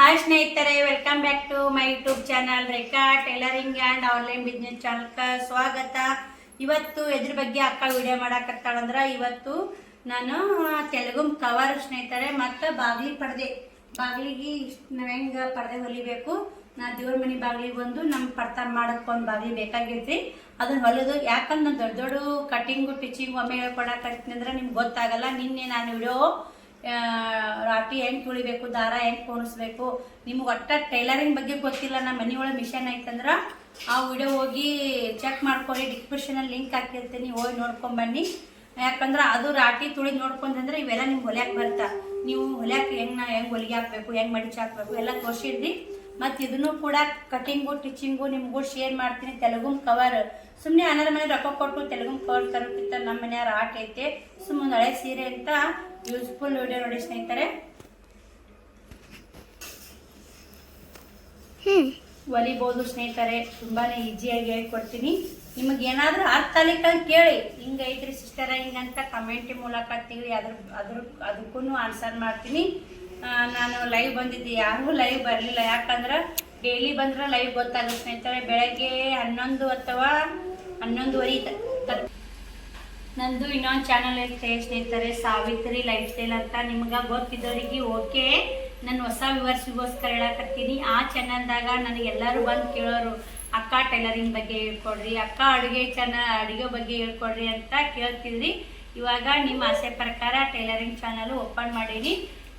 Hi ಸ್ನೇಹಿತರೆ, welcome back to my YouTube channel Rekha tailoring and online business ಚಾನಲ್ಗೆ ಸ್ವಾಗತ. ಇವತ್ತು ಎದ್ರ ಬಗ್ಗೆ ಅಕ್ಕ ವಿಡಿಯೋ ಮಾಡಕತ್ತಾಳಂದ್ರೆ, ಇವತ್ತು ನಾನು ತೆಲುಗು ಕವರ್ ಸ್ನೇಹಿತರೆ ಮತ್ತು ಬಾಗಿಲಿಗೆ ನಾವು ಹೆಂಗೆ ಪರದೆ ಹೊಲಿಬೇಕು. ನಾ ದೇವ್ರ ಮನೆ ಬಾಗಿಲಿಗೆ ಒಂದು ನಮ್ಮ ಪಡ್ತಾನ ಮಾಡೋಕ್ಕೆ ಒಂದು ಬಾಗಿಲು ಬೇಕಾಗೈತಿ. ಅದನ್ನು ಹೊಲಿದು ಯಾಕಂದ್ರೆ ನಾನು ದೊಡ್ಡ ಕಟಿಂಗು ಟಿಚಿಂಗು ಒಮ್ಮೆ ಹೇಳ್ಕೊಡಕತ್ತೀನಿ ಅಂದ್ರೆ ನಿಮ್ಗೆ ಗೊತ್ತಾಗಲ್ಲ. ನಿನ್ನೆ ನಾನು ವಿಡಿಯೋ ರಾಟಿ ಹೆಂಗೆ ತುಳಿಬೇಕು, ದಾರ ಹೆಂಗೆ ಪೋಣಿಸ್ಬೇಕು, ನಿಮ್ಗೆ ಒಟ್ಟ ಟೈಲರಿಂಗ್ ಬಗ್ಗೆ ಗೊತ್ತಿಲ್ಲ, ನಮ್ಮ ಮನೆಯೊಳಗೆ ಮಿಷನ್ ಐತಂದ್ರೆ ಆ ವಿಡಿಯೋ ಹೋಗಿ ಚೆಕ್ ಮಾಡ್ಕೊಳ್ಳಿ. ಡಿಸ್ಕ್ರಿಪ್ಷನಲ್ಲಿ ಲಿಂಕ್ ಹಾಕಿರ್ತೀನಿ, ಹೋಗಿ ನೋಡ್ಕೊಂಬನ್ನಿ. ಯಾಕಂದ್ರೆ ಅದು ರಾಟಿ ತುಳಿದು ನೋಡ್ಕೊಂಡ್ರೆ ಇವೆಲ್ಲ ನಿಮ್ಗೆ ಹೊಲ್ಯಾಕೆ ಬರ್ತಾ. ನೀವು ಹೊಲ್ಯಾಕೆ ಹೆಂಗೆ ಹೊಲಿಗೆ ಹಾಕಬೇಕು, ಹೆಂಗೆ ಮಡಿಚಿ ಹಾಕಬೇಕು ಎಲ್ಲ ತೋರಿಸಿದ್ರಿ. ಮತ್ತು ಇದನ್ನು ಕೂಡ ಕಟಿಂಗು ಟಿಚಿಂಗು ನಿಮಗೂ ಶೇರ್ ಮಾಡ್ತೀನಿ. ತೆಲುಗು ಕವರ್ ಸುಮ್ಮನೆ ಅನಾರ ಮನೆ ರೊಕ್ಕ ಕೊಟ್ಟು ತೆಲುಗು ಕವರ್ ತರೋಕ್ಕಿಂತ ನಮ್ಮ ಮನೆಯವ್ರ ಆಟ ಐತೆ. ಸುಮ್ಮನೆ ಹಳೆ ಸೀರೆ ಅಂತ ಯೂಸ್ಫುಲ್ ವಿಡಿಯೋ ನೋಡಿ ಸ್ನೇಹಿತರೆ. ಹೊಲಿಬೋದು ಸ್ನೇಹಿತರೆ, ತುಂಬಾ ಈಸಿಯಾಗಿ ಹೇಳ್ಕೊಡ್ತೀನಿ. ನಿಮಗೆ ಏನಾದರೂ ಅರ್ಥ ಆಗ್ಲಿಕ್ಕಂತ ಕೇಳಿ, ಹಿಂಗೆ ಐತ್ರಿ ಸಿಸ್ಟರ ಹಿಂಗಂತ ಕಮೆಂಟ್ ಮೂಲಕ ತಿಳಿ ಅದಕ್ಕೂ ಆನ್ಸರ್ ಮಾಡ್ತೀನಿ. ನಾನು ಲೈವ್ ಬಂದಿದ್ದೆ, ಯಾರಿಗೂ ಲೈವ್ ಬರಲಿಲ್ಲ. ಯಾಕಂದ್ರೆ ಡೈಲಿ ಬಂದ್ರೆ ಲೈವ್ ಗೊತ್ತಾಗುತ್ತೆ ಸ್ನೇಹಿತರೆ. ಬೆಳಗ್ಗೆ 11 ಅಥವಾ 11:30 ನಂದು ಇನ್ನೊಂದು ಚಾನಲ್ ಐತೆ ಸ್ನೇಹಿತರೆ, ಸಾವಿತ್ರಿ ಲೈಫ್ ಸ್ಟೈಲ್ ಅಂತ. ನಿಮ್ಗೆ ಗೊತ್ತಿದ್ದವರಿಗೆ ಓಕೆ, ನಾನು ಹೊಸ ವ್ಯೂವರ್ಸಿಗೋಸ್ಕರ ಹೇಳಕತ್ತೀನಿ. ಆ ಚಾನಲ್ದಾಗ ನನಗೆಲ್ಲರೂ ಬಂದು ಕೇಳೋರು, ಅಕ್ಕ ಟೈಲರಿಂಗ್ ಬಗ್ಗೆ ಹೇಳ್ಕೊಡ್ರಿ, ಅಕ್ಕ ಅಡುಗೆ ಬಗ್ಗೆ ಹೇಳ್ಕೊಡ್ರಿ ಅಂತ ಕೇಳ್ತಿದ್ರಿ. ಇವಾಗ ನಿಮ್ಮ ಆಸೆ ಪ್ರಕಾರ ಟೈಲರಿಂಗ್ ಚಾನಲ್ ಓಪನ್ ಮಾಡೀನಿ.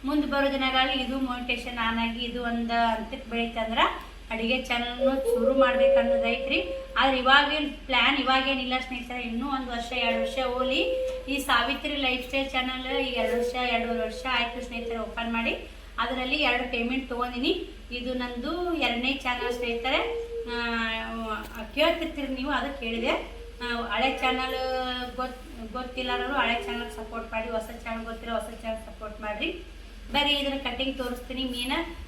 ಮುಂದೆ ಬರೋ ದಿನಗಳಲ್ಲಿ ಇದು ಮೋನಿಟೇಷನ್ ಆನ್ ಆಗಿ ಇದು ಒಂದು ಹಂತಕ್ಕೆ ಬೆಳೀತಂದ್ರೆ ಅಡುಗೆ ಚಾನಲ್ನು ಶುರು ಮಾಡ್ಬೇಕನ್ನೋದೈತ್ರಿ. ಆದ್ರೆ ಇವಾಗಿನ ಪ್ಲ್ಯಾನ್ ಇವಾಗೇನಿಲ್ಲ ಸ್ನೇಹಿತರೆ. ಇನ್ನೂ 1 ವರ್ಷ 2 ವರ್ಷ ಹೋಲಿ. ಈ ಸಾವಿತ್ರಿ ಲೈಫ್ ಸ್ಟೈಲ್ ಚಾನಲ್ ಈಗ 2 ವರ್ಷ ಆಯಿತು ಸ್ನೇಹಿತರೆ ಓಪನ್ ಮಾಡಿ. ಅದರಲ್ಲಿ 2 ಪೇಮೆಂಟ್ ತೊಗೊಂಡಿನಿ. ಇದು ನಂದು 2ನೇ ಚಾನಲ್ ಸ್ನೇಹಿತರೆ. ಕೇಳ್ತಿರ್ತೀರಿ ನೀವು, ಅದಕ್ಕೆ ಹೇಳಿದೆ. ಹಳೆ ಚಾನಲ್ ಗೊತ್ತಿಲ್ಲರೂ ಹಳೆ ಚಾನಲ್ಗೆ ಸಪೋರ್ಟ್ ಮಾಡಿ, ಹೊಸ ಚಾನಲ್ ಗೊತ್ತಿಲ್ಲ ಹೊಸ ಚಾನಲ್ ಸಪೋರ್ಟ್ ಮಾಡಿರಿ. ಬರೀ ಇದನ್ನು ಕಟಿಂಗ್ ತೋರಿಸ್ತೀನಿ.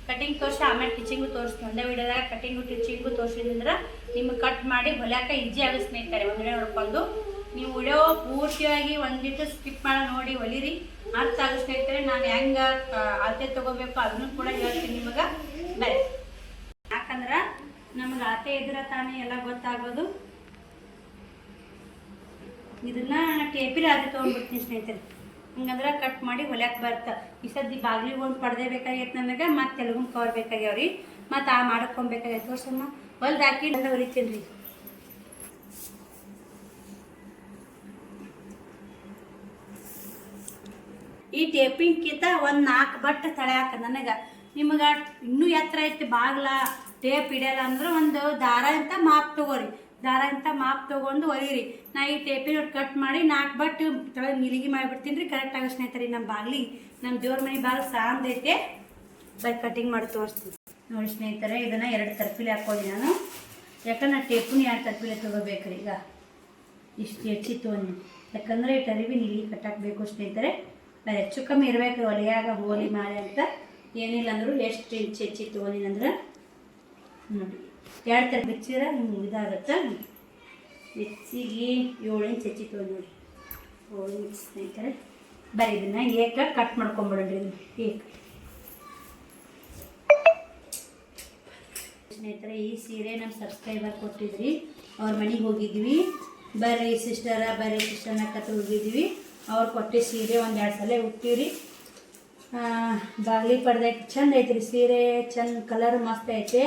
ಕಟಿಂಗ್ ತೋರಿಸಿ ಆಮೇಲೆ ಟಿಚಿಂಗು ತೋರಿಸ್ತೀನಿ. ಒಂದೇ ವಿಡಿಯೋದಾಗ ಕಟಿಂಗು ಟಿಚಿಂಗು ತೋರಿಸಿದ್ರೆ ನಿಮ್ಗೆ ಕಟ್ ಮಾಡಿ ಹೊಲ್ಯಾಕೆ ಈಜಿ ಆಗುತ್ತೆ ಸ್ನೇಹಿತರೆ. ಒಂದೇ ನೋಡ್ಕೊಂಡು ನೀವು ವಿಡಿಯೋ ಪೂರ್ತಿಯಾಗಿ ಒಂದಿಟ್ಟು ಸ್ಕಿಪ್ ಮಾಡಿ ನೋಡಿ ಹೊಲಿರಿ, ಅರ್ಥ ಆಗುತ್ತೆ ಸ್ನೇಹಿತರೆ. ನಾನು ಹೆಂಗೆ ಅಳತೆ ತೊಗೋಬೇಕು ಅದನ್ನು ಕೂಡ ಹೇಳ್ತೀನಿ ನಿಮಗೆ. ಬರೀ ಯಾಕಂದ್ರೆ ನಮ್ಗೆ ಅಳತೆ ಇದ್ರೆ ತಾನೇ ಎಲ್ಲ ಗೊತ್ತಾಗೋದು. ಇದನ್ನ ಟೇಪಿಲ್ ಅಳತೆ ತೊಗೊಂಡ್ಬಿಡ್ತೀನಿ ಸ್ನೇಹಿತರೆ. ಹಂಗಂದ್ರೆ ಕಟ್ ಮಾಡಿ ಹೊಲ್ಯಾಕೆ ಬರ್ತಾ. ಈ ಸದ್ಯ ಬಾಗಿಲಿಗೆ ಒಂದು ಪರ್ದೆ ಬೇಕಾಗೈತೆ ನನಗೆ, ಮತ್ತು ತೆಲುಗು ಕವರ್ ಬೇಕಾಗ್ಯಾವ್ರಿ, ಮತ್ತು ಆ ಮಾಡ್ಕೊಬೇಕಾಗೈತೆ. ತೋರ್ಸಮ್ಮ ಹೊಲ್ದು ಹಾಕಿ ಎಲ್ಲ ಹೊಲಿತೀನಿ ರೀ. ಈ ಟೇಪಿಂಗ್ಕಿಂತ ಒಂದು 4 ಬಟ್ ತಳೆ ಹಾಕ ನನಗೆ. ನಿಮಗೆ ಇನ್ನೂ ಎತ್ತರ ಐತಿ ಬಾಗ್ಲ ಟೇಪ್ ಹಿಡಿಯಲ್ಲ ಅಂದ್ರೆ ಒಂದು ದಾರ ಅಂತ ಮಾಪ್ ತೊಗೋರಿ. ದಾರ ಅಂತ ಮಾಪ್ ತೊಗೊಂಡು ಹೊಲಿರಿ. ನಾ ಈ ಟೇಪಿನ ಕಟ್ ಮಾಡಿ 4 ಬಟ್ ತೊಳೆದು ನಿಲಿಗೆ ಮಾಡಿಬಿಡ್ತೀನಿ ರೀ. ಕರೆಕ್ಟ್ ಆಗೋ ಸ್ನೇಹಿತರೆ. ನಮ್ಮ ಬಾಗಿಲಿ ನಮ್ಮ ದೇವ್ರ ಮನೆ ಬಾಗಿಲು ಸಾಂದೈತೆ. ಬೈ ಕಟಿಂಗ್ ಮಾಡಿ ತೋರಿಸ್ತೀನಿ ನೋಡಿ ಸ್ನೇಹಿತರೆ. ಇದನ್ನು 2 ತರ್ಪಿಲೆ ಹಾಕೋದಿ ನಾನು. ಯಾಕಂದ್ರೆ ನಾ ಟೇಪನ್ನ 2 ತರ್ಪಿಲೆ ತೊಗೋಬೇಕ್ರಿ. ಈಗ ಇಷ್ಟು ಹೆಚ್ಚಿ ತೊಗೊಂಡು, ಯಾಕಂದರೆ ಈ ಟರಿಬಿ ನಿಲಿಗೆ ಕಟ್ಟಾಕಬೇಕು ಸ್ನೇಹಿತರೆ. ಅದು ಹೆಚ್ಚು ಕಮ್ಮಿ ಇರಬೇಕು ಒಲೆಯಾಗ ಹೋಲಿ ಮಾಡಿ ಅಂತ. ಏನಿಲ್ಲ ಅಂದರೂ ಎಷ್ಟು ಇಂಚ್ ಹೆಚ್ಚಿ ತೊಗೊಂಡಿನಂದ್ರೆ ನೋಡಿ 2 ತರ ಬಿಚ್ಚಿರ ಹಿಂಗೆ ಇದಾಗತ್ತೆ. ಹೆಚ್ಚಿಗೆ 7 ಇಂಚ್ ಹೆಚ್ಚಿ ತೊಗೊಂಡು ನೋಡಿ, 7 ಇಂಚ್ ಸ್ನೇಹಿತರೆ. ಬರೀ ಇದನ್ನು ಏಕ ಕಟ್ ಮಾಡ್ಕೊಂಬಿಡೋಣ್ರಿ. ಏಕ ಸ್ನೇಹಿತರೆ, ಈ ಸೀರೆ ನಮ್ಮ ಸಬ್ಸ್ಕ್ರೈಬರ್ ಕೊಟ್ಟಿದ್ರಿ, ಅವ್ರ ಮನೆಗೆ ಹೋಗಿದ್ವಿ. ಬರ್ರಿ ಸಿಸ್ಟರ್ನ ಕತೆ ಹೋಗಿದ್ವಿ. ಅವ್ರು ಕೊಟ್ಟು ಸೀರೆ 1-2 ಸಲ ಉಟ್ಟಿರಿ. ಬಾಗಿಲಿ ಪಡ್ದೆ ಚಂದ ಐತ್ರಿ ಸೀರೆ, ಚಂದ ಕಲರ್ ಮಸ್ತ್ ಐತೆ.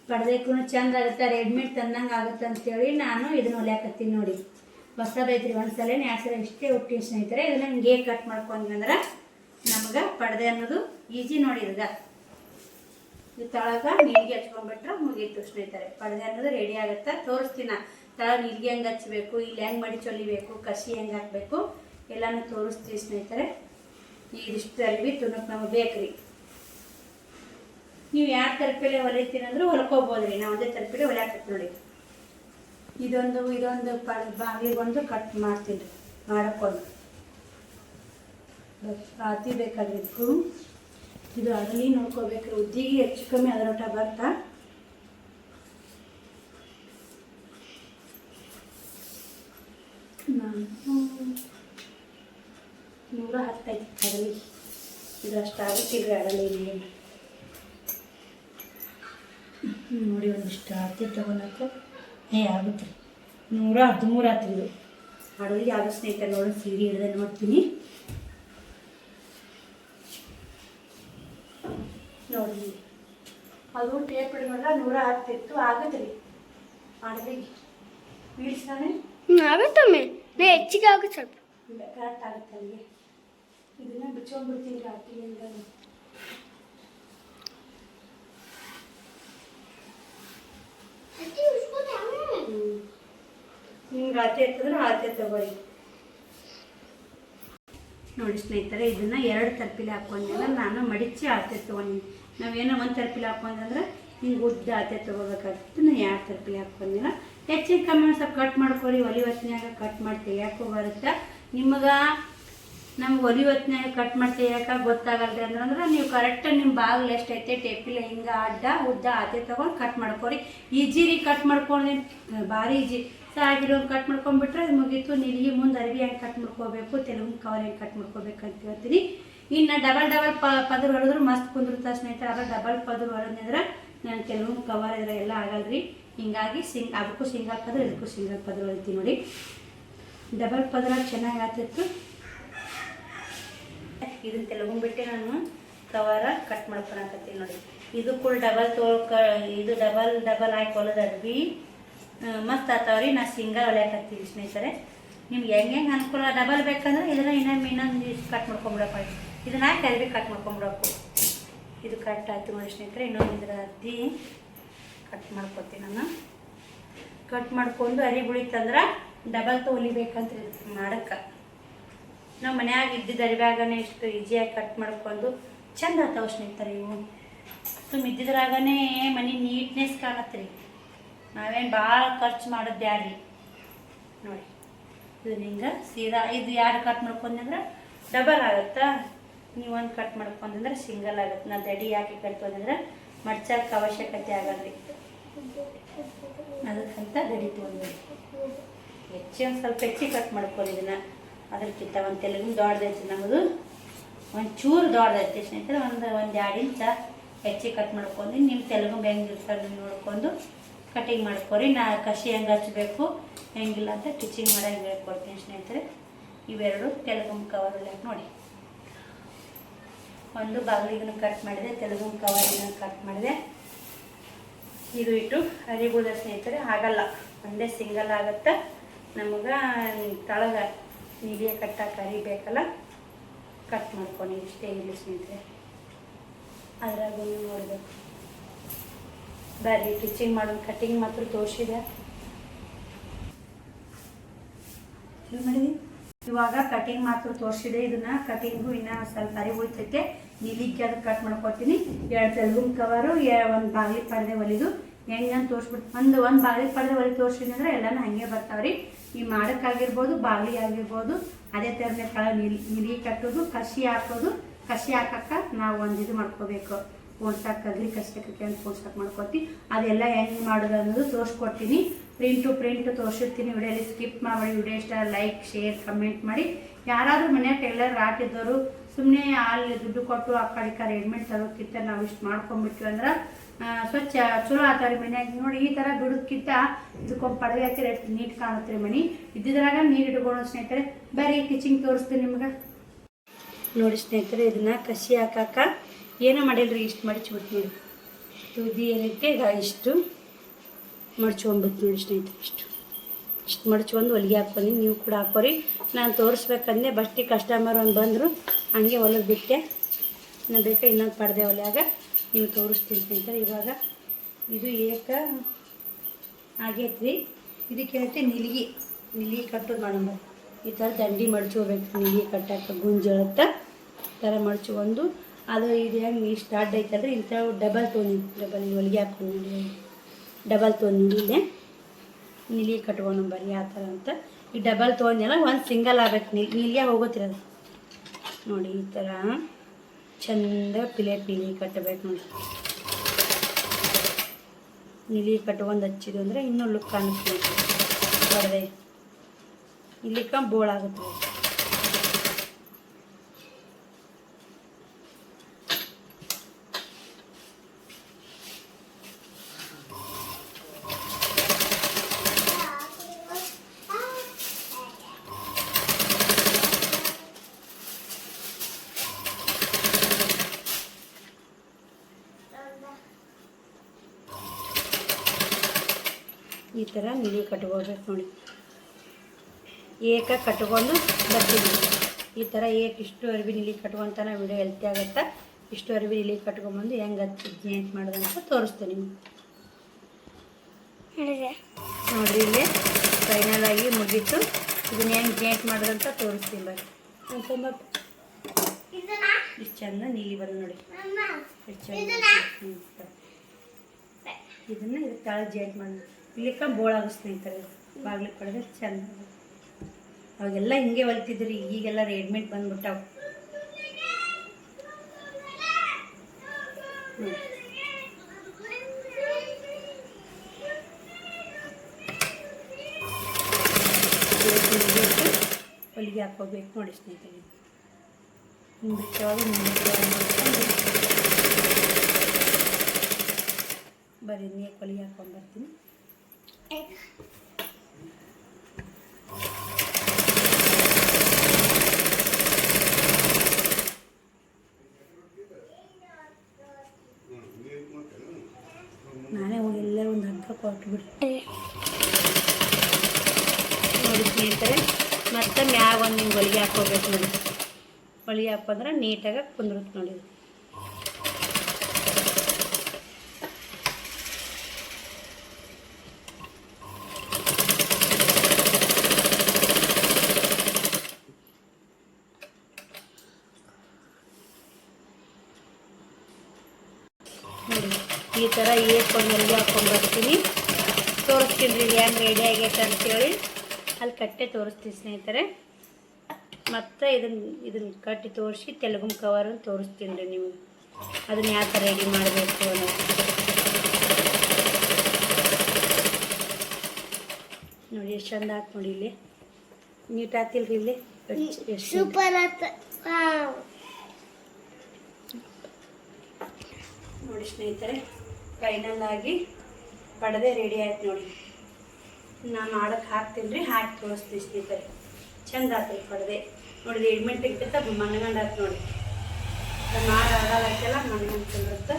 ಪಡ್ದಕ್ಕೂ ಚಂದ ಆಗುತ್ತೆ, ರೆಡಿಮೇಡ್ ತಂದಂಗೆ ಆಗುತ್ತೆ ಅಂತೇಳಿ ನಾನು ಇದನ್ನು ಹೊಲಿಯಾಕತ್ತೀನಿ ನೋಡಿ. ಹೊಸದೈತ್ರಿ, 1 ಸಲ 2 ಸಲ ಇಷ್ಟೇ ಹುಟ್ಟಿನ ಸ್ನೇಹಿತರೆ. ಇದನ್ನು ಹಿಂಗೆ ಕಟ್ ಮಾಡ್ಕೊಂಡ್ರೆ ನಮ್ಗೆ ಪಡ್ದೆ ಅನ್ನೋದು ಈಜಿ ನೋಡಿ. ಇದು ತಳಗ ನೀರಿಗೆ ಹಚ್ಕೊಂಡ್ಬಿಟ್ರೆ ಮುಗೀತು ಸ್ನೇಹಿತರೆ. ಪಡ್ದೆ ಅನ್ನೋದು ರೆಡಿ ಆಗುತ್ತೆ. ತೋರಿಸ್ತೀನಿ ತಳಗ ನೀರಿಗೆ ಹೆಂಗೆ ಹಚ್ಬೇಕು, ಇಲ್ಲಿ ಹೆಂಗೆ ಮಡಿ ಚೊಲಿಬೇಕು, ಕಸಿ ಹೆಂಗೆ ಹಾಕಬೇಕು ಎಲ್ಲನೂ ತೋರಿಸ್ತೀವಿ ಸ್ನೇಹಿತರೆ. ಇದಿಷ್ಟಲ್ಲಿ ತುಣುಕ್ ನಮಗೆ ಬೇಕ್ರಿ. ನೀವು 2 ತರ್ಪಿಲೆ ಹೊಲಿತೀನಿ ಅಂದ್ರೆ ಹೊಲ್ಕೋಬೋದು ರೀ. ನಾವು ಒಂದೇ ತರ್ಪಿಲೆ ಹೊಲ್ಯಾಕತ್ತಿ ನೋಡಿ. ಇದೊಂದು ಬಾಗಿಲಿಗೊಂದು ಕಟ್ ಮಾಡ್ತೀನಿ ರೀ. ಮಾಡಕ್ಕೊಂದು ರಾತಿ ಬೇಕಾಗಿದ್ದು ಇದು ಅಗಲಿ ನೋಡ್ಕೋಬೇಕ್ರಿ. ಉದ್ದಿಗೆ ಹೆಚ್ಚು ಕಮ್ಮಿ ಅದರೊಟ ಬರ್ತಾ. ನಾನು 110 ಅಗಲಿ. ಇದು ಅಷ್ಟು ಆಗುತ್ತಿಲ್ಲ ಅಗಲಿ. ಇಷ್ಟು ಆರತಿ ತೊಗೊಳಕ ಆಗುತ್ತೆ ರೀ 113 ಆತ್ರಿ ಇದು ಮಾಡೋರಿಗೆ ಯಾವ ಸ್ನೇಹಿತರೆ ನೋಡಿ ಸೀರೆ ಹಿಡ್ದೆ ನೋಡ್ತೀನಿ ನೋಡಿ ಅದು ಟೇಪ್ ಹಿಡ್ಕೊಂಡ್ರೆ 110 ಇತ್ತು ಆಗುತ್ತೆ ರೀ ಮಾಡೋರಿಗೆ ಬೀಳ್ಸ್ತಾನೆ ಆಗುತ್ತಮ್ಮೆ ನಾ ಹೆಚ್ಚಿಗೆ ಆಗುತ್ತೆ ಸ್ವಲ್ಪ ಇಲ್ಲ ಕರೆಕ್ಟ್ ಆಗುತ್ತೆ ಅಲ್ಲಿಗೆ ಇದನ್ನ ಬಿಚ್ಕೊಂಡ್ಬಿಡ್ತೀನಿ ರಾತ್ರಿಯಿಂದ ನಿಮ್ಗೆ ಆತೆ ಇರ್ತದ್ರೆ ಆತೆ ತಗೊಳ್ಳಿ ನೋಡಿ ಸ್ನೇಹಿತರೆ ಇದನ್ನ 2 ತರ್ಪಿಲಿ ಹಾಕೊಂಡೆಲ್ಲ ನಾನು ಮಡಿಚಿ ಆತೆ ತೊಗೊಂಡಿನಿ ನಾವೇನೋ 1 ತರ್ಪಿಲಿ ಹಾಕೊಂಡ್ರೆ ಹಿಂಗೆ ಉದ್ದ ಆತೆ ತೊಗೋಬೇಕಾಗ್ತದೆ ನಾನು 2 ತರ್ಪಿಲಿ ಹಾಕೊಂಡಿಲ್ಲ ಹೆಚ್ಚಿಗೆ ಕಮ್ಮಿ ಸ್ವಲ್ಪ ಕಟ್ ಮಾಡ್ಕೊರಿ ಒಲಿ ಹೊತ್ತಿನಾಗ ಕಟ್ ಮಾಡಿ ತೆಗಿಯಾಕೋ ಬರುತ್ತೆ ನಿಮಗೆ ನಮ್ಗೆ ಒಲಿ ಹೊತ್ತಿನಾಗ ಕಟ್ ಮಾಡಿ ತೆಗಿಯಾಕ ಗೊತ್ತಾಗಲ್ರಿ ಅಂದ್ರೆ ನೀವು ಕರೆಕ್ಟಾಗಿ ನಿಮ್ಮ ಬಾಗಿಲು ಎಷ್ಟೈತೆ ಟೇಪಿಲ್ಲ ಹಿಂಗೆ ಅಡ್ಡ ಉದ್ದ ಆತೆ ತೊಗೊಂಡು ಕಟ್ ಮಾಡ್ಕೊರಿ ಈಜಿ ರೀ ಕಟ್ ಮಾಡ್ಕೊಂಡು ಭಾರಿ ಈಜಿ ಆಗಿರೋ ಕಟ್ ಮಾಡ್ಕೊಂಡ್ಬಿಟ್ರೆ ಅದು ಮುಗೀತು ನಿಲಿಗೆ ಮುಂದೆ ಅರಿವಿ ಹೆಂಗೆ ಕಟ್ ಮಾಡ್ಕೋಬೇಕು ತೆಲುಗು ಕವರ್ ಹೆಂಗೆ ಕಟ್ ಮಾಡ್ಕೋಬೇಕಂತ ಹೇಳ್ತೀನಿ ಇನ್ನು ಡಬಲ್ ಪದರ್ ಹೊಡೆದ್ರು ಮಸ್ತ್ ಕುಂದಿರ್ತಾ ಸ್ನೇಹಿತರೆ ಅದ್ರ ಡಬಲ್ ಪದರ್ ಹೊಡೆದ್ರೆ ನಾನು ತೆಲುಗು ಕವರ್ ಇದ್ರೆ ಎಲ್ಲ ಆಗಲ್ರಿ ಹಿಂಗಾಗಿ ಅದಕ್ಕೂ ಸಿಂಗಲ್ ಪದರ್ ಇದಕ್ಕೂ ಸಿಂಗಲ್ ಪದರ್ ಹೊಡಿತೀನಿ ನೋಡಿ ಡಬಲ್ ಪದರ ಚೆನ್ನಾಗಿ ಆಗ್ತಿತ್ತು ಇದನ್ನ ತೆಲುಗು ಬಿಟ್ಟು ನಾನು ಕವರ ಕಟ್ ಮಾಡ್ಕೊಳಕತ್ತೀನಿ ನೋಡಿ ಇದು ಕೂಡ ಇದು ಡಬಲ್ ಹಾಕಿ ಹೊಲದ ಅರ್ಬಿ ಮಸ್ತ್ ಆತಾವ್ರಿ ನಾ ಸಿಂಗಲ್ ಹೊಲಿಯಾಕತ್ತೀನಿ ಸ್ನೇಹಿತರೆ ನಿಮ್ಗೆ ಹೆಂಗೆ ಅನುಕೂಲ ಡಬಲ್ ಬೇಕಂದ್ರೆ ಇದನ್ನ ಇನ್ನೊಂದು ಕಟ್ ಮಾಡ್ಕೊಂಬಿಡಪ್ಪ ಇದನ್ನ ಹಾಕಿ ಅರ್ಬಿ ಕಟ್ ಮಾಡ್ಕೊಂಬಿಡಬೇಕು ಇದು ಕಟ್ ಆಯ್ತು ನೋಡಿ ಸ್ನೇಹಿತರೆ ಇನ್ನೊಂದು ಇದರ ಅರ್ಧಿ ಕಟ್ ಮಾಡ್ಕೊತೀನಿ ನಾನು ಕಟ್ ಮಾಡ್ಕೊಂಡು ಅರಿ ಬಿಳಿತಂದ್ರೆ ಡಬಲ್ ಹೊಲಿಬೇಕಂತ ಮಾಡಕ್ಕೆ ನಾವು ಮನ್ಯಾಗ ಇದ್ದಿದ್ದು ಅರಿವ್ಯಾಗನೇ ಇಷ್ಟು ಈಜಿಯಾಗಿ ಕಟ್ ಮಾಡ್ಕೊಂಡು ಚಂದ ಆಗ್ತಾವೆ ಸ್ನೇಹಿತರೆ ಇವು ತುಂಬ ಇದ್ದಿದ್ರಾಗನೇ ಮನೆ ನೀಟ್ನೆಸ್ ಕಾಣತ್ರಿ ನಾವೇನು ಭಾಳ ಖರ್ಚು ಮಾಡೋದು ಬ್ಯಾಡ್ರಿ ನೋಡಿ ಇದು ಹಿಂಗೆ ಸೀದಾ ಇದು 2 ಕಟ್ ಮಾಡ್ಕೊಂಡ್ರೆ ಡಬಲ್ ಆಗುತ್ತಾ ನೀವು 1 ಕಟ್ ಮಾಡ್ಕೊಂಡ್ರೆ ಸಿಂಗಲ್ ಆಗುತ್ತೆ ನಾವು ದಡಿ ಹಾಕಿ ಕಟ್ಕೊಂಡ್ರೆ ಮಡ್ಚಕ್ಕೆ ಅವಶ್ಯಕತೆ ಆಗಲ್ರಿ ಅದಕ್ಕಂತ ದಡಿ ತೊಗೊಂಡ್ರಿ ಒಂದು ಸ್ವಲ್ಪ ಹೆಚ್ಚಿಗೆ ಕಟ್ ಮಾಡ್ಕೊಂಡು ಇದನ್ನು ಅದಕ್ಕಿಂತ ಒಂದು ತೆಲುಗು ದೊಡ್ಡದೈತಿ ನಮ್ಮದು ಒಂಚೂರು ದೊಡ್ಡದೈತಿ ಸ್ನೇಹಿತರೆ ಒಂದು 2 ಇಂಚ ಹೆಚ್ಚಿಗೆ ಕಟ್ ಮಾಡ್ಕೊಂಡು ನಿಮ್ಮ ತೆಲುಗು ಹೆಂಗಿರ್ತಾರೆ ನೋಡ್ಕೊಂಡು ಕಟಿಂಗ್ ಮಾಡ್ಕೊರಿ ನಾ ಕಸಿ ಹೆಂಗೆ ಹಚ್ಚಬೇಕು ಹೆಂಗಿಲ್ಲ ಅಂತ ಸ್ಟಿಚಿಂಗ್ ಮಾಡೋಂಗೆ ಹೇಳ್ಕೊಡ್ತೀನಿ ಸ್ನೇಹಿತರೆ ಇವೆರಡು ತೆಲುಗು ಕವರ್ ನೋಡಿ ಒಂದು ಬಾಗಿಲಿಗೂ ಕಟ್ ಮಾಡಿದೆ ತೆಲುಗು ಕವರಿನ ಕಟ್ ಮಾಡಿದೆ ಇದು ಇಟ್ಟು ಅರಿಬೋದ ಸ್ನೇಹಿತರೆ ಆಗಲ್ಲ ಒಂದೇ ಸಿಂಗಲ್ ಆಗುತ್ತೆ ನಮಗೆ ತಳಗ ನೀಲಿಯ ಕಟ್ಟಾಕ ಅರಿಬೇಕಲ್ಲ ಕಟ್ ಮಾಡ್ಕೊಂಡು ಇಷ್ಟೇ ಇರಲಿ ಸ್ನೇಹಿತರೆ ಅದ್ರಾಗೂ ನೋಡಬೇಕು ಬರ್ರಿ ಸ್ಟಿಚಿಂಗ್ ಮಾಡೋದು ಕಟಿಂಗ್ ಮಾತ್ರ ತೋರಿಸಿದೆ ಮಾಡಿದ್ವಿ ಇವಾಗ ಕಟಿಂಗ್ ಮಾತ್ರ ತೋರಿಸಿದೆ ಇದನ್ನ ಕಟಿಂಗು ಇನ್ನೂ ಸ್ವಲ್ಪ ಅರಿ ಹೋಯ್ತೈತೆ ನೀಲಿಕ್ಕೆ ಅದು ಕಟ್ ಮಾಡ್ಕೊತೀನಿ 2 ತೆಲುಗು ಕವರು 1 ಬಾಗಿಲಿ ಪಡೆದೆ ಹೊಲಿದು ಹೆಂಗಂತ ತೋರಿಸ್ಬಿಟ್ಟು ಒಂದು ಬಾಗಿಲಿ ಪಡೆದೆ ಹೊಲಿ ತೋರಿಸಿದ್ರೆ ಎಲ್ಲನೂ ಹಾಗೆ ಬರ್ತಾವ್ರಿ ಈ ಮಾಡೋಕ್ಕಾಗಿರ್ಬೋದು ಬಾಗಿಲಿ ಆಗಿರ್ಬೋದು ಅದೇ ಥರನೇ ಕಳ ನೀಲಿ ಕಟ್ಟೋದು ಕಸಿ ಹಾಕೋದು ಕಸಿ ಹಾಕಕ್ಕೆ ನಾವು ಒಂದು ಇದು ಮಾಡ್ಕೋಬೇಕು ಪೋನ್ಸಾಕ್ ಅಗ್ರಿ ಕಷ್ಟಕ್ಕೆ ಅಂತ ಪೋನ್ಸಾಕ್ ಮಾಡ್ಕೊತೀನಿ ಅದೆಲ್ಲ ಹೆಂಗೆ ಮಾಡೋದು ಅನ್ನೋದು ತೋರಿಸ್ಕೊಡ್ತೀನಿ ಪ್ರಿಂಟ್ ತೋರಿಸಿರ್ತೀನಿ ವಿಡಿಯೋಲಿ ಸ್ಕಿಪ್ ಮಾಡಿ ವಿಡಿಯೋ ಇಷ್ಟ ಲೈಕ್ ಶೇರ್ ಕಮೆಂಟ್ ಮಾಡಿ ಯಾರಾದರೂ ಮನ್ಯಾಗ ಟೈಲರ್ ಹಾಕಿದ್ದವರು ಸುಮ್ಮನೆ ಅಲ್ಲಿ ದುಡ್ಡು ಕೊಟ್ಟು ಆ ಕಡೆ ರೆಡಿಮೇಡ್ ತರೋಕ್ಕಿಂತ ನಾವು ಇಷ್ಟು ಮಾಡ್ಕೊಂಡ್ಬಿಟ್ವಿ ಅಂದ್ರೆ ಸ್ವಚ್ಛ ಚಲೋ ಆತಾವ್ರಿ ಮನ್ಯಾಗ ನೋಡಿ ಈ ಥರ ದುಡ್ದಕ್ಕಿಂತ ಇದಕ್ಕೊಂದು ಪಡವೆ ಹಾಕಿ ನೀಟ್ ಕಾಣುತ್ತೆ ಮನೆ ಇದ್ದಿದ್ರಾಗ ನೀರು ಇಟ್ಕೊಳ್ಳೋ ಸ್ನೇಹಿತರೆ ಬರೀ ಸ್ಟಿಚಿಂಗ್ ತೋರಿಸ್ತೀನಿ ನಿಮ್ಗೆ ನೋಡಿ ಸ್ನೇಹಿತರೆ ಇದನ್ನ ಕಸಿ ಹಾಕಾಕ ಏನೋ ಮಾಡಿಲ್ರಿ ಇಷ್ಟು ಮಡಚ್ಬಿಡ್ತೀನಿ ತುದಿ ಏನೈತೆ ಇಷ್ಟು ಮಡ್ಚ್ಕೊಂಡ್ಬಿಟ್ಟು ನೋಡಿ ಸ್ನೇಹಿತರೆ ಇಷ್ಟು ಮಡ್ಚ್ಕೊಂಡು ಹೊಲಿಗೆ ಹಾಕ್ಕೊಂಡು ನೀವು ಕೂಡ ಹಾಕೋರಿ ನಾನು ತೋರಿಸ್ಬೇಕಂದೆ ಬಸ್ಟಿ ಕಸ್ಟಮರ್ ಒಂದು ಬಂದರು ಹಂಗೆ ಹೊಲಿದು ಬಿಟ್ಟೆ ನಾನು ಬೇಕಾ ಇನ್ನೊಂದು ಪಡೆದೆ ಹೊಲಿಯಾಗ ನೀವು ತೋರಿಸ್ತೀನಿ ಸ್ನೇಹಿತರೆ ಇವಾಗ ಇದು ಆಗೈತ್ರಿ ಇದಕ್ಕೆ ಏನೈತೆ ನಿಲಿಗೆ ಕಟ್ಟೋದು ಮಾಡೋಣ ಈ ಥರ ದಂಡಿ ಮಡ್ಚ್ಕೋಬೇಕು ನಿಲಿಗೆ ಕಟ್ಟಾಕ ಗುಂಜಳತ್ತ ಥರ ಮಡ್ಚ್ಕೊಂಡು ಅದು ಇದು ಹೆಂಗೆ ಇಷ್ಟು ಅಡ್ಡ ಐತಲ್ರಿ ಇಂಥ ಡಬಲ್ ಹೊಲಿಗೆ ಹಾಕ್ಕೊಂಡು ಡಬಲ್ ತೊಗೊಂಡು ಇಲ್ಲೇ ನಿಲಿಗೆ ಕಟ್ಕೊಂಡು ಬರ್ರಿ ಆ ಥರ ಅಂತ ಈ ಡಬಲ್ ತೊಗೊಂಡೆಲ್ಲ ಒಂದು ಸಿಂಗಲ್ ಆಗ್ಬೇಕು ನೀಲಿಗೆ ಹೋಗೋತಿರೋದು ನೋಡಿ ಈ ಥರ ಚಂದ ಪ್ಲೇಟ್ ನಿಲಿಗೆ ಕಟ್ಟಬೇಕು ನೋಡಿ ನಿಲಿಗೆ ಕಟ್ಕೊಂಡು ಹಚ್ಚಿದ್ದು ಅಂದರೆ ಇನ್ನೂ ಲುಕ್ ಕಾಣಿಸ್ತೀವಿ ಹೊಡೆದೆ ಇಲ್ಲಿಕ ಬೋಳಾಗುತ್ತೆ ಈ ಥರ ನಿಲಿ ಕಟ್ಕೋಬೇಕು ನೋಡಿ. ಏಕ ಕಟ್ಕೊಂಡು ಬರ್ತೀನಿ. ಈ ಥರ ಇಷ್ಟು ಅರ್ಬಿ ನಿಲಿ ಕಟ್ಕೊಂತಾನೆ ವಿಡಿಯೋ ಹೆಲ್ತಿ ಆಗುತ್ತೆ. ಇಷ್ಟು ಅರ್ಬಿ ನಿಲಿ ಕಟ್ಕೊಂಬಂದು ಹೆಂಗೆ ಜಾಯಿಂಟ್ ಮಾಡೋದಂತ ತೋರಿಸ್ತೀನಿ ನಿಮ್ಗೆ. ನೋಡಿರಿ ಇಲ್ಲಿ ಫೈನಲ್ ಆಗಿ ಮುಗೀತು. ಇದನ್ನ ಹೆಂಗೆ ಜಾಯಿಂಟ್ ಮಾಡೋದಂತ ತೋರಿಸ್ತೀನಿ ಬರ್ರಿ. ಇಷ್ಟು ಚಂದ ನೀಲಿ ಬರೋದು ನೋಡಿ. ಎಷ್ಟು ಚಂದ. ಇದನ್ನು ಇದಕ್ಕೆ ತಳ ಜಾಯಿಂಟ್ ಮಾಡೋದು. ಇಲ್ಲಿಕ್ಕ ಬೋಳಾಗ ಸ್ನೇಹಿತರೆ ಬಾಗ್ಲಿಗೆ ಕಡೆದ್ರೆ ಚಂದ. ಅವಾಗೆಲ್ಲ ಹಿಂಗೆ ಹೊಲ್ತಿದ್ರಿ, ಈಗೆಲ್ಲ ರೆಡಿಮೇಡ್ ಬಂದ್ಬಿಟ್ಟಾವ. ಹೊಲಿಗೆ ಹಾಕೋಬೇಕು ನೋಡಿ ಸ್ನೇಹಿತರೆ. ಹಿಂಗೆ ಬರೀ ನೀರು ಹೊಲಿಗೆ ಹಾಕೊಂಡ್ಬರ್ತೀನಿ. ನಾನೇ ಹೋಗಿ ಎಲ್ಲ ಒಂದು ಹಗ್ಗ ಕೊಟ್ಬಿಡಿ ನೋಡಿ ಸ್ನೇಹಿತರೆ. ಮತ್ತೆ ಮ್ಯಾಗ ಒಂದು ಹಿಂಗೆ ಹೊಲಿಗೆ ಹಾಕೋಬೇಕು ನೋಡಿ. ಹೊಲಿಗೆ ಹಾಕೊಂಡ್ರೆ ನೀಟಾಗಿ ಕುಂದ್ರುತ್ತೆ ನೋಡಿ. ನೋಡಿ ಈ ಥರ ಏಕೊಂಡು ಹೊಲಿಗೆ ಹಾಕೊಂಡ್ಬರ್ತೀನಿ. ತೋರಿಸ್ತೀನಿ ರೀ ಹೆಂಗೆ ರೆಡಿ ಆಗೈತೆ ಅಂತೇಳಿ. ಅಲ್ಲಿ ಕಟ್ಟೆ ತೋರಿಸ್ತೀನಿ ಸ್ನೇಹಿತರೆ. ಮತ್ತು ಇದನ್ನು ಕಟ್ಟಿ ತೋರಿಸಿ ತೆಲುಗು ಕವರನ್ನು ತೋರಿಸ್ತೀನಿ ರೀ ನಿಮಗೆ. ಅದನ್ನು ಯಾವ ಥರ ರೆಡಿ ಮಾಡಬೇಕು ಅನ್ನೋದು ನೋಡಿ. ಎಷ್ಟು ಚಂದ ಆಯ್ತು ನೋಡಿ. ಇಲ್ಲಿ ನೀಟ್ ಆತಿಲ್ರಿ. ಇಲ್ಲಿ ಸೂಪರ್ ಆಯ್ತು ನೋಡಿ ಸ್ನೇಹಿತರೆ. ಫೈನಲ್ ಆಗಿ ಪಡೆದೇ ರೆಡಿ ಆಯ್ತು ನೋಡಿ. ನಾನು ಮಾಡೋಕ್ಕೆ ಹಾಕ್ತೀನಿ ರೀ, ಹಾಕಿ ತೋರಿಸ್ತೀನಿ ಸ್ನೇಹಿತರೆ. ಚಂದ ಆಯ್ತು ಪಡೆದೆ ನೋಡಿ. ರೆಡಿಮೇಡ್ ಇರ್ತೈತೆ ಮಣ್ಗಂಡು ಆಯ್ತು ನೋಡಿ. ಮಾರು ಆಗಲ್ಲ ಮಣ್ಗಂಡು ತಿನ್ನುತ್ತೆ.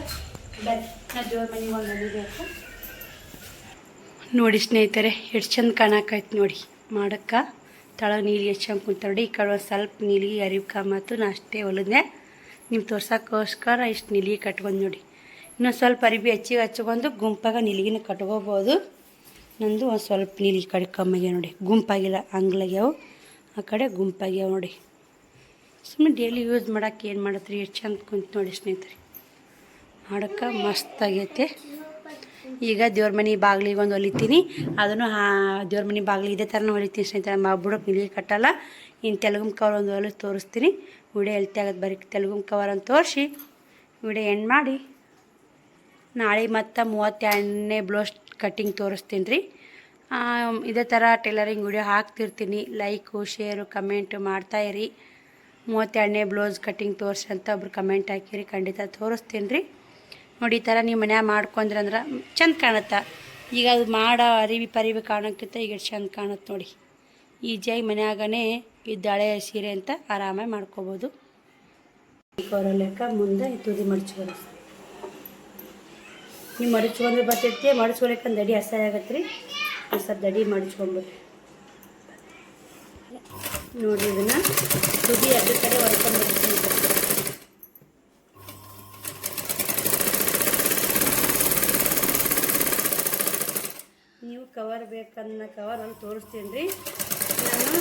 ಬರ್ರಿ ನಾ ದೇವ್ರ ಮನೆಗೆ ಒಂದು ಅಲ್ಲಿಗೆ ಆಯ್ತು ನೋಡಿ ಸ್ನೇಹಿತರೆ. ಎಷ್ಟು ಚಂದ ಕಾಣಾಕೈತೆ ನೋಡಿ. ಮಾಡೋಕ್ಕೆ ತಳಗ ನೀಲಿ ಎಷ್ಟು ಚಂದ ಕುಂತ ನೋಡಿ. ಈ ಕಡೆ ಒಂದು ಸ್ವಲ್ಪ ನೀಲಿಗೆ ಅರಿವು ಕಾಮತ್ತು. ನಾ ಅಷ್ಟೇ ಹೊಲಿದೆ ನಿಮ್ಗೆ ತೋರ್ಸೋಕ್ಕೋಸ್ಕರ. ಇಷ್ಟು ನೀಲಿಗೆ ಕಟ್ಕೊಂಡು ನೋಡಿ. ಇನ್ನೊಂದು ಸ್ವಲ್ಪ ಅರಿಬಿ ಹೆಚ್ಚಿಗೆ ಹಚ್ಕೊಂಡು ಗುಂಪಾಗ ನೀಲಿಗೆನ ಕಟ್ಕೋಬೋದು. ನಂದು ಒಂದು ಸ್ವಲ್ಪ ನೀಲಿಗೆ ಕಡೆ ಕಮ್ಮಿಗೆ ನೋಡಿ. ಗುಂಪಾಗಿಲ್ಲ, ಅಂಗ್ಲಾಗ್ಯಾವು. ಆ ಕಡೆ ಗುಂಪಾಗ್ಯಾವ ನೋಡಿ. ಸುಮ್ಮನೆ ಡೈಲಿ ಯೂಸ್ ಮಾಡೋಕೆ ಏನು ಮಾಡತ್ರಿ. ಎಷ್ಟು ಚಂದ ಕುಂತು ನೋಡಿ ಸ್ನೇಹಿತರೆ. ಮಾಡೋಕ್ಕೆ ಮಸ್ತಾಗೈತೆ. ಈಗ ದೇವ್ರ ಮನೆ ಬಾಗಿಲಿಗೆ ಒಂದು ಹೊಲಿತೀನಿ. ಅದನ್ನು ದೇವ್ರ ಮನೆ ಬಾಗಿಲು ಇದೇ ಥರನೂ ಹೊಲಿತೀನಿ ಸ್ನೇಹಿತರೆ. ಬುಡಕ್ಕೆ ನೀಲಿಗೆ ಕಟ್ಟಲ್ಲ. ಇನ್ನು ತೆಲುಗು ಕವರ್ ಒಂದು ಹೊಲಿದು ತೋರಿಸ್ತೀನಿ. ವಿಡಿಯೋ ಹೆಲ್ತಿ ಆಗೋದು. ಬರೀ ತೆಲುಗು ಕವರ್ ಅಂತ ತೋರಿಸಿ ವಿಡಿಯೋ ಎಂಡ್ ಮಾಡಿ ನಾಳೆ ಮತ್ತು 32ನೇ ಬ್ಲೌಸ್ ಕಟ್ಟಿಂಗ್ ತೋರಿಸ್ತೀನಿ ರೀ. ಇದೇ ಥರ ಟೈಲರಿಂಗ್ ವಿಡಿಯೋ ಹಾಕ್ತಿರ್ತೀನಿ. ಲೈಕು ಶೇರು ಕಮೆಂಟು ಮಾಡ್ತಾಯಿರಿ. 32ನೇ ಬ್ಲೌಸ್ ಕಟ್ಟಿಂಗ್ ತೋರಿಸಿ ಅಂತ ಒಬ್ರು ಕಮೆಂಟ್ ಹಾಕಿರಿ. ಖಂಡಿತ ತೋರಿಸ್ತೀನಿ ರೀ. ನೋಡಿ ಈ ಥರ ನೀವು ಮನ್ಯಾಗ ಮಾಡ್ಕೊಂಡ್ರಂದ್ರೆ ಚಂದ ಕಾಣುತ್ತೆ. ಈಗ ಅದು ಮಾಡೋ ಅರಿವಿ ಕಾಣೋಕ್ಕಿಂತ ಈಗ ಚಂದ ಕಾಣುತ್ತೆ ನೋಡಿ. ಈಜಿಯಾಗಿ ಮನ್ಯಾಗನೇ ಇದ್ದಾಳೆ ಸೀರೆ ಅಂತ ಆರಾಮಾಗಿ ಮಾಡ್ಕೋಬೋದು. ಲೆಕ್ಕ ಮುಂದೆ ತುದಿ ಮಡ್ಚ್ಕೊಂಡು ನೀವು ಮಡಚ್ಕೊಂಡ್ರೆ ಬರ್ತೈತಿ. ಮಡಚ್ಕೊಳಕ್ಕಂದು ದಡಿ ಅಸಹ್ಯ ಆಗತ್ತೆ ರೀ. ಒಂದು ಸ್ವಲ್ಪ ದಡಿ ಮಡಚ್ಕೊಂಡ್ಬಿಡ್ರಿ ನೋಡಿರಿ. ಇದನ್ನು ತುದಿ ಎರಡು ಕಡೆ ಹೊಡ್ಕೊಂಡ್ಬಿಡ್ತೀನಿ. ನೀವು ಕವರ್ ಬೇಕನ್ನ ಕವರ್ ನಾನು ತೋರಿಸ್ತೀನಿ ರೀ. ನಾನು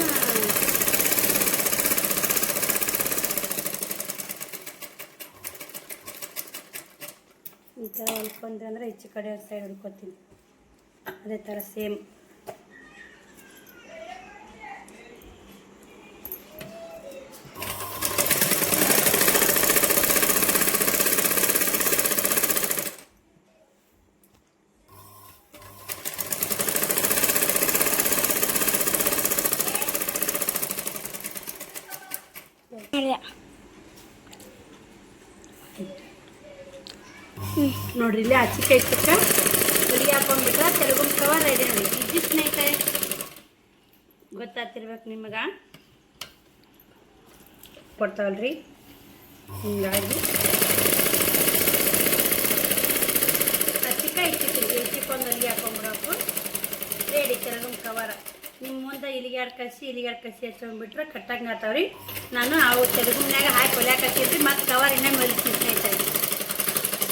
ಈ ಥರ ಹೊಲ್ಕೊಂಡ್ರೆ ಅಂದರೆ ಈಚೆ ಕಡೆ ಒಂದು ಸೈಡ್ ಹೊಡ್ಕೊತೀನಿ. ಅದೇ ಥರ ಸೇಮ್ ನೋಡ್ರಿ. ಇಲ್ಲಿ ಹಚ್ಚಿಕಾಯಿ ಚಕ್ಕ ಹೊಲಿಗೆ ಹಾಕೊಂಡ್ಬಿಟ್ರೆ ತೆಲುಗು ಕವರ್ ರೆಡಿ ನೋಡಿ. ಇದು ಸ್ನೇಹಿತರೆ ಗೊತ್ತಾಗ್ತಿರ್ಬೇಕು ನಿಮಗೆ. ಕೊಡ್ತಾವಲ್ರಿ ಹಿಂಗಾಗಿ ಹಚ್ಚಿಕಾಯಿ ಇಟ್ಟಿರ್ತೀವಿ. ಹೆಚ್ಚಿಕೊಂದು ಹೊಲಿಗೆ ಹಾಕೊಂಡ್ಬಿಡೋಕು. 32 ಬ್ಲೌಸ್ ಕಟ್ಟಿಂಗ್ ತೋರಿಸ್ತೀನಿ. 32 ಬ್ಲೌಸ್ ಕಟ್ಟಿಂಗ್ ರೆಡಿ ತೆಲುಗು ಕವರ ನಿಮ್ಮ ಮುಂದೆ ಇಲ್ಲಿಗೆ ಕಸಿ ಹಚ್ಕೊಂಡ್ಬಿಟ್ರೆ ಕಟ್ಟಾಗಿ ನಾತಾವ್ರಿ. ನಾನು ಅವು ತೆಲುಗುನ್ಯಾಗ ಹಾಕಿ ಹೊಲ್ಯಾಕತ್ತೀರಿ ಮತ್ತು ಕವರ್ ಇನ್ನೂ ಮೆಲ್ತೀನಿ ಸ್ನೇಹಿತರೆ.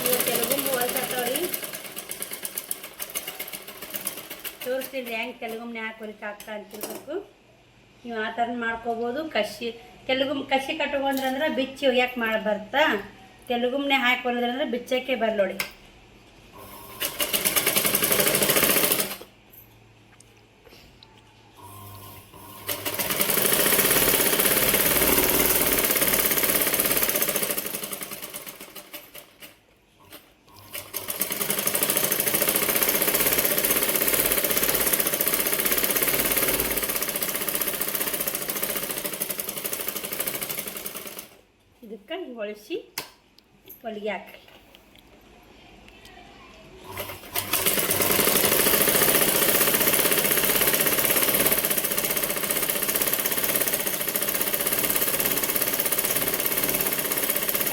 ಇವು ತೆಲುಗು ಹೊಲ್ತಾವ್ರಿ ತೋರಿಸ್ತೀನಿ ರೀ ಹೆಂಗೆ ತೆಲುಗುಮ್ನೆ ಹಾಕಿ ಹೊಲಿಕೆ ಆಗ್ತಾ ಅಂತಿರ್ಬೇಕು. ನೀವು ಆ ಥರ ಮಾಡ್ಕೋಬೋದು. ಕಸಿ ಕಟ್ಕೊಂಡ್ರಂದ್ರೆ ಬಿಚ್ಚಿ ಒಯ್ಯಕ್ಕೆ ಮಾಡಿ ಬರ್ತಾ, ತೆಲುಗುಮ್ನೆ ಹಾಕಿ ಹೊಲಿದ್ರಂದ್ರೆ ಬಿಚ್ಚಕ್ಕೆ ಬರ್ಲೋಡಿ. ಇದಕ್ಕೆ ಹೊಳಿಸಿ ಹೊಲಿಗೆ ಹಾಕ್ರಿ.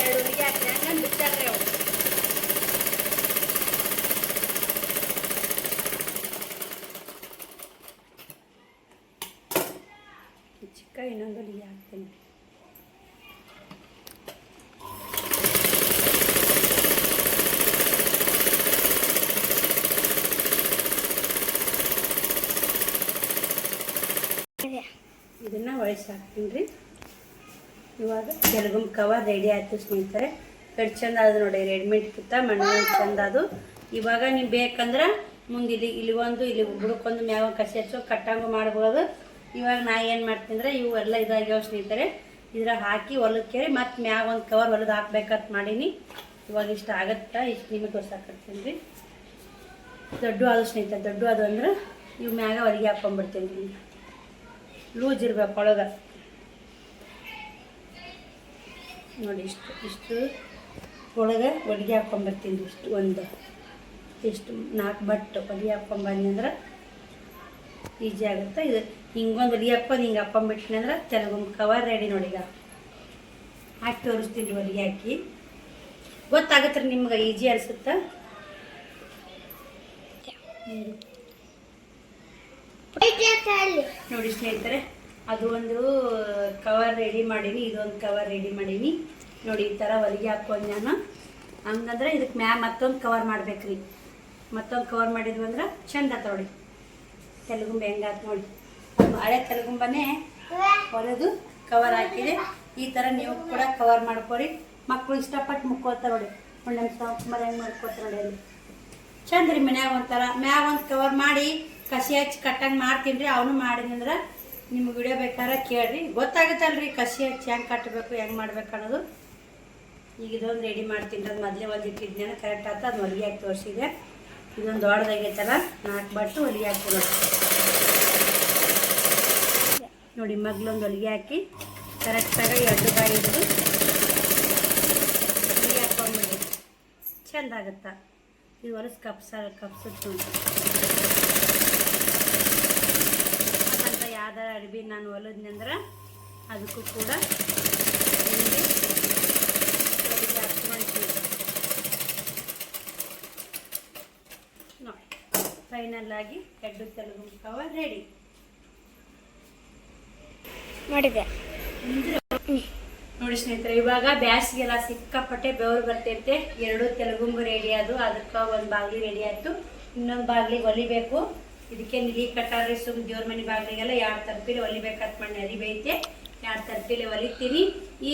ಎರಡು ಹೊಲಿಗೆ ಹಾಕ್ರಿ ಹಂಗಂದು ಬಿಚ್ಚಾಡ್ರಿ ಅವು. ಚಿಕ್ಕ ಇನ್ನೊಂದು ಹೊಲಿಗೆ ಹಾಕ್ತೀನಿ. ಇದನ್ನು ಹೊಳಿಸಿ ಹಾಕ್ತೀನಿ ರೀ. ಇವಾಗ ತೆಲುಗು ಕವರ್ ರೆಡಿ ಆಯಿತು ಸ್ನೇಹಿತರೆ. ಎಷ್ಟು ಚಂದ ಅದು ನೋಡಿ, ರೆಡಿಮೇಡ್ಕಿಂತ ಮಣ್ಣು ಚಂದ ಅದು. ಇವಾಗ ನೀವು ಬೇಕಂದ್ರೆ ಮುಂದೆ ಇಲ್ಲಿ ಒಂದು ಇಲ್ಲಿ ಬುಡಕ್ಕೊಂದು ಮ್ಯಾವ ಕಸಿ ಹಚ್ಚೋ ಕಟ್ಟಂಗು ಮಾಡ್ಬೋದು. ಇವಾಗ ನಾ ಏನು ಮಾಡ್ತೀನಿ ಅಂದರೆ ಇವೆಲ್ಲ ಇದಾಗ್ಯಾವ ಸ್ನೇಹಿತರೆ, ಇದ್ರಾಗ ಹಾಕಿ ಹೊಲಕ್ಕೆ ಮತ್ತು ಮ್ಯಾಗ ಒಂದು ಕವರ್ ಹೊಲದು ಹಾಕ್ಬೇಕಂತ ಮಾಡೀನಿ. ಇವಾಗ ಇಷ್ಟು ಆಗುತ್ತಾ ಇಷ್ಟು ನಿಮಗೆ ತೋರ್ಸಾಕತ್ತೀನಿ ರೀ. ದೊಡ್ಡ ಅದು ಸ್ನೇಹಿತರೆ, ದೊಡ್ಡ ಅದು ಅಂದ್ರೆ ಇವು ಮ್ಯಾಗ ಹೊಲಿಗೆ ಹಾಕ್ಕೊಂಡ್ಬಿಡ್ತೀನಿ ರೀ. ಲೂಸ್ ಇರ್ಬೇಕು ಒಳಗೆ ನೋಡಿ. ಇಷ್ಟು ಒಳಗೆ ಹೊಲಿಗೆ ಹಾಕ್ಕೊಂಬರ್ತೀನಿ. ಇಷ್ಟು 4 ಬಟ್ಟು ಹೊಲಿಗೆ ಹಾಕ್ಕೊಂಬಂದು ಅಂದ್ರೆ ಈಜಿ ಆಗುತ್ತೆ. ಇದು ಹಿಂಗೊಂದು ಹೊಲಿಗೆ ಹಾಕ್ಕೊಂಡು ಹಿಂಗೆ ಹಾಕ್ಕೊಂಬಿಟ್ಟಿನಿ ಅಂದ್ರೆ ತೆಲುಗು ಕವರ್ ರೆಡಿ ನೋಡಿ. ಈಗ ಹಾಕಿ ತೋರಿಸ್ತೀನಿ ಹೊಲಿಗೆ ಹಾಕಿ, ಗೊತ್ತಾಗುತ್ತೆ ರೀ ನಿಮ್ಗೆ, ಈಜಿ ಅನಿಸುತ್ತಾ ನೋಡಿ ಸ್ನೇಹಿತರೆ. ಅದು ಒಂದು ಕವರ್ ರೆಡಿ ಮಾಡೀನಿ, ಇದೊಂದು ಕವರ್ ರೆಡಿ ಮಾಡೀನಿ ನೋಡಿ. ಈ ಥರ ಹೊಲಿಗೆ ಹಾಕ್ಕೊಂಡು ನಾನು ಹಂಗಂದ್ರೆ ಇದಕ್ಕೆ ಮತ್ತೊಂದು ಕವರ್ ಮಾಡ್ಬೇಕ್ರಿ. ಮತ್ತೊಂದು ಕವರ್ ಮಾಡಿದ್ವಿ ಅಂದ್ರೆ ಚಂದ ಆತ ನೋಡಿ. ತೆಲುಗುಂಬ ಹೆಂಗಾತ್ ನೋಡಿ, ಹಳೆ ತೆಲುಗುಂಬನೇ ಹೊಲಿದು ಕವರ್ ಹಾಕಿದೆ. ಈ ಥರ ನೀವು ಕೂಡ ಕವರ್ ಮಾಡ್ಕೊರಿ. ಮಕ್ಕಳು ಇಷ್ಟಪಟ್ಟು ಮುಕ್ಕೋತಾರೆ ನೋಡಿ. ಒಳ್ಳೆ ಕುಮಾರ ಹೆಂಗೆ ಮಾಡ್ಕೊತಾರೆ ನೋಡಿ, ಅಲ್ಲಿ ಚಂದ ರೀ. ಮನ್ಯಾಗ ಒಂಥರ ಮ್ಯಾಗ ಒಂದು ಕವರ್ ಮಾಡಿ ಕಸಿ ಹಚ್ಚಿ ಕಟ್ಟಂಗೆ ಮಾಡ್ತೀನಿ ರೀ. ಅವನು ಮಾಡಿದ್ನಿ ಅಂದ್ರೆ ನಿಮ್ಗೆ ವಿಡಿಯೋ ಬೇಕಾದ್ರೆ ಕೇಳ್ರಿ, ಗೊತ್ತಾಗುತ್ತಲ್ರಿ ಕಸಿ ಹಚ್ಚಿ ಹೆಂಗೆ ಕಟ್ಟಬೇಕು ಹೆಂಗೆ ಮಾಡ್ಬೇಕು ಅನ್ನೋದು. ಈಗ ಇದೊಂದು ರೆಡಿ ಮಾಡ್ತೀನಿ ರೀ. ಅದು ಮೊದಲೇ ಒಂದು ಇಟ್ಟಿದ್ನೇನ ಕರೆಕ್ಟ್ ಆಯ್ತು, ಅದು ಹೊಲಿಗೆ ಹಾಕಿ ತೋರಿಸಿದೆ. ಇದೊಂದು ದೊಡ್ಡದಾಗೈತಲ್ಲ 4 ಬಟ್ಟು ಹೊಲಿಗೆ ಹಾಕಿ ನೋಡಿ. ಮಗ್ಲೊಂದು ಹೊಲಿಗೆ ಹಾಕಿ ಕರೆಕ್ಟಾಗಿ 2 ಬಾಯಿ ಹಿಡಿದು ಹೊಲಿಗೆ ಹಾಕ್ಕೊಂಡ್ಬಿಡಿ, ಚೆಂದ ಆಗುತ್ತಾ. ಇದು ಹೊಲಸು ಕಪ್ಸುತ್ತೆ ನೋಡಿ. ಅಂತ ಯಾವ್ದಾರ ಅಡ್ಬಿ ನಾನು ಹೊಲಿದ್ನಿ ಅಂದ್ರೆ ಅದಕ್ಕೂ ಕೂಡ ನಿಮಗೆ ಹೊಲಿಗೆ ಹಾಕ್ಕೊಂಡ್ತೀನಿ ನೋಡಿ. ಫೈನಲ್ ಆಗಿ 2 ತೆಲುಗು ಕವರ್ ರೆಡಿ ಮಾಡಿದೆ ನೋಡಿ ಸ್ನೇಹಿತರೆ. ಇವಾಗ ಬ್ಯಾಸಿಗೆಲ್ಲ ಸಿಕ್ಕಾಪಟ್ಟೆ ಬೆವರು ಬರ್ತೈತೆ. 2 ತೆಲುಗುಂಬು ರೆಡಿ ಅದು. ಅದಕ್ಕೆ ಒಂದು ಬಾಗಿಲು ರೆಡಿ ಆಯಿತು, ಇನ್ನೊಂದು ಬಾಗಿಲಿಗೆ ಹೊಲಿಬೇಕು. ಇದಕ್ಕೆ ನಿಲಿ ಕಟ್ಟಾರಿ ಸುಮ್ ದೇವ್ರ ಮನೆ ಬಾಗಿಲಿಗೆಲ್ಲ 2 ತರ್ಪಿಲೆ ಹೊಲಿಬೇಕಂತ ಮಾಡಿ ಅರಿಬೈತೆ. 2 ತರ್ಪಿಲೆ ಹೊಲಿತೀನಿ. ಈ